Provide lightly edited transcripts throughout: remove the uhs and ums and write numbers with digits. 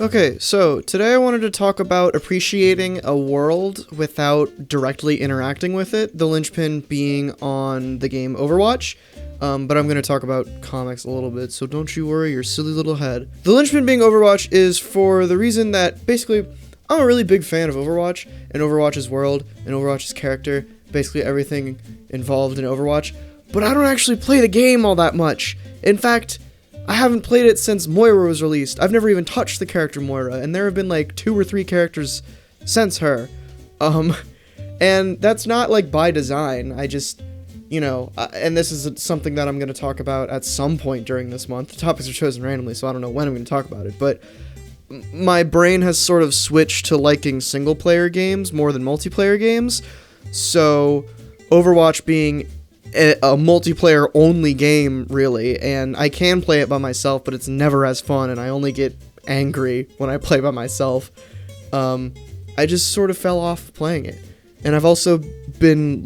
Okay, so today I wanted to talk about appreciating a world without directly interacting with it, the linchpin being on the game Overwatch, but I'm going to talk about comics a little bit, so don't you worry your silly little head. The linchpin being Overwatch is for the reason that basically I'm a really big fan of Overwatch, and Overwatch's world, and Overwatch's character, basically everything involved in Overwatch, but I don't actually play the game all that much. In fact, I haven't played it since Moira was released. I've never even touched the character Moira, and there have been like 2 or 3 characters since her. And that's not like by design. I just, and this is something that I'm going to talk about at some point during this month. The topics are chosen randomly, so I don't know when I'm going to talk about it, but my brain has sort of switched to liking single-player games more than multiplayer games, so Overwatch being a multiplayer only game, really, and I can play it by myself, but it's never as fun, and I only get angry when I play by myself. I just sort of fell off playing it. And I've also been,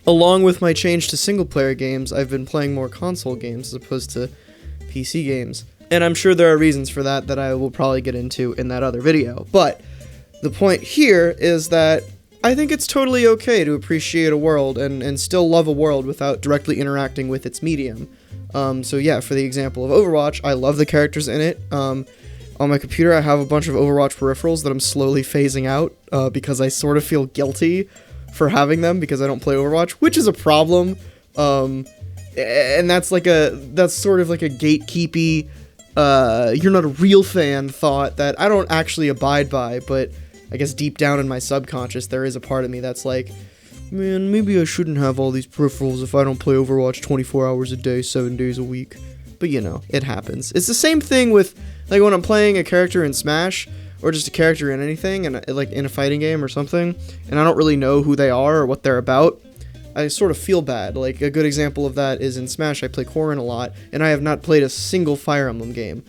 along with my change to single-player games, I've been playing more console games as opposed to PC games. And I'm sure there are reasons for that I will probably get into in that other video. But the point here is that I think it's totally okay to appreciate a world and still love a world without directly interacting with its medium. So yeah, for the example of Overwatch, I love the characters in it. On my computer, I have a bunch of Overwatch peripherals that I'm slowly phasing out because I sort of feel guilty for having them because I don't play Overwatch, which is a problem. And that's sort of like a gatekeepy, you're not a real fan thought that I don't actually abide by, but I guess deep down in my subconscious, there is a part of me that's like, man, maybe I shouldn't have all these peripherals if I don't play Overwatch 24 hours a day, 7 days a week. But it happens. It's the same thing with, when I'm playing a character in Smash, or just a character in anything, and in a fighting game or something, and I don't really know who they are or what they're about, I sort of feel bad. Like, a good example of that is in Smash, I play Auram a lot, and I have not played a single Fire Emblem game.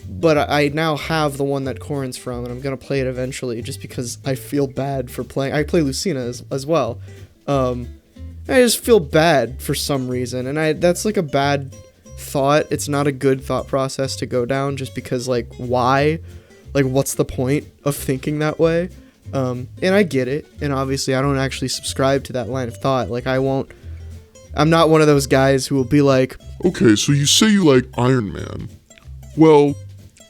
But I now have the one that Corrin's from, and I'm going to play it eventually, just because I feel bad for playing. I play Lucina as well. I just feel bad for some reason, and that's like a bad thought. It's not a good thought process to go down, just because, why? What's the point of thinking that way? And I get it, and obviously I don't actually subscribe to that line of thought. I'm not one of those guys who will be like, okay, so you say you like Iron Man. Well,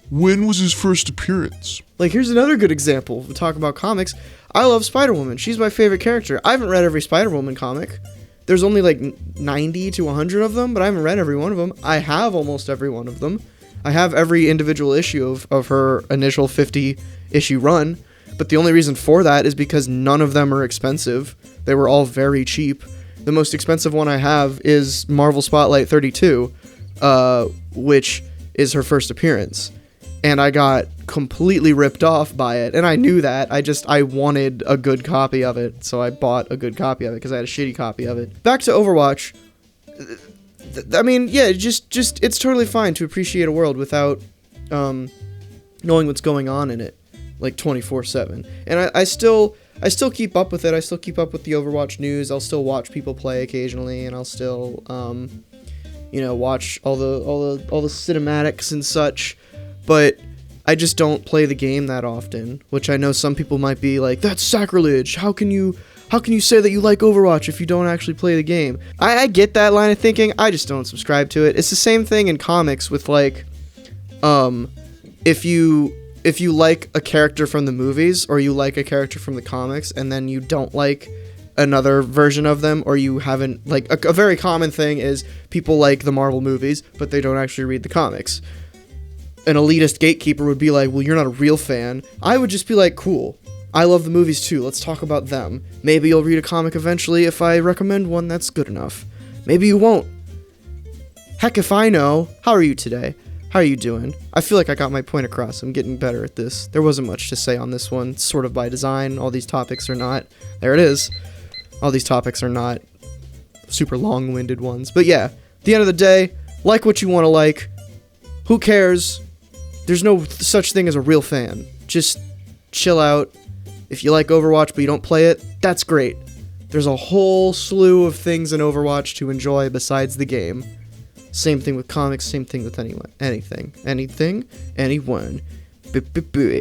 when was his first appearance? Here's another good example. We're talking about comics. I love Spider-Woman. She's my favorite character. I haven't read every Spider-Woman comic. There's only 90 to 100 of them, but I haven't read every one of them. I have almost every one of them. I have every individual issue of her initial 50-issue run, but the only reason for that is because none of them are expensive. They were all very cheap. The most expensive one I have is Marvel Spotlight 32, which is her first appearance. And I got completely ripped off by it, and I knew that. I wanted a good copy of it, so I bought a good copy of it because I had a shitty copy of it. Back to Overwatch. Just it's totally fine to appreciate a world without knowing what's going on in it, 24/7. And I still keep up with it. I still keep up with the Overwatch news. I'll still watch people play occasionally, and I'll still watch all the cinematics and such. But I just don't play the game that often, which I know some people might be like, that's sacrilege. How can you say that you like Overwatch if you don't actually play the game? I get that line of thinking. I just don't subscribe to it. It's the same thing in comics with if you like a character from the movies or you like a character from the comics and then you don't like another version of them, or you haven't, a very common thing is people like the Marvel movies, but they don't actually read the comics. An elitist gatekeeper would be like, well, you're not a real fan. I would just be like, cool. I love the movies too. Let's talk about them. Maybe you'll read a comic eventually if I recommend one that's good enough. Maybe you won't. Heck if I know. How are you today? How are you doing? I feel like I got my point across. I'm getting better at this. There wasn't much to say on this one. It's sort of by design. All these topics are not... There it is. All these topics are not super long-winded ones. But yeah, at the end of the day, like what you want to like. Who cares? There's no such thing as a real fan. Just chill out. If you like Overwatch but you don't play it, that's great. There's a whole slew of things in Overwatch to enjoy besides the game. Same thing with comics, same thing with anyone, anything, anyone.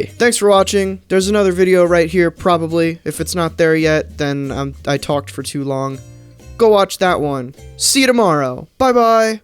Thanks for watching. There's another video right here, probably. If it's not there yet, then I talked for too long. Go watch that one. See you tomorrow. Bye-bye.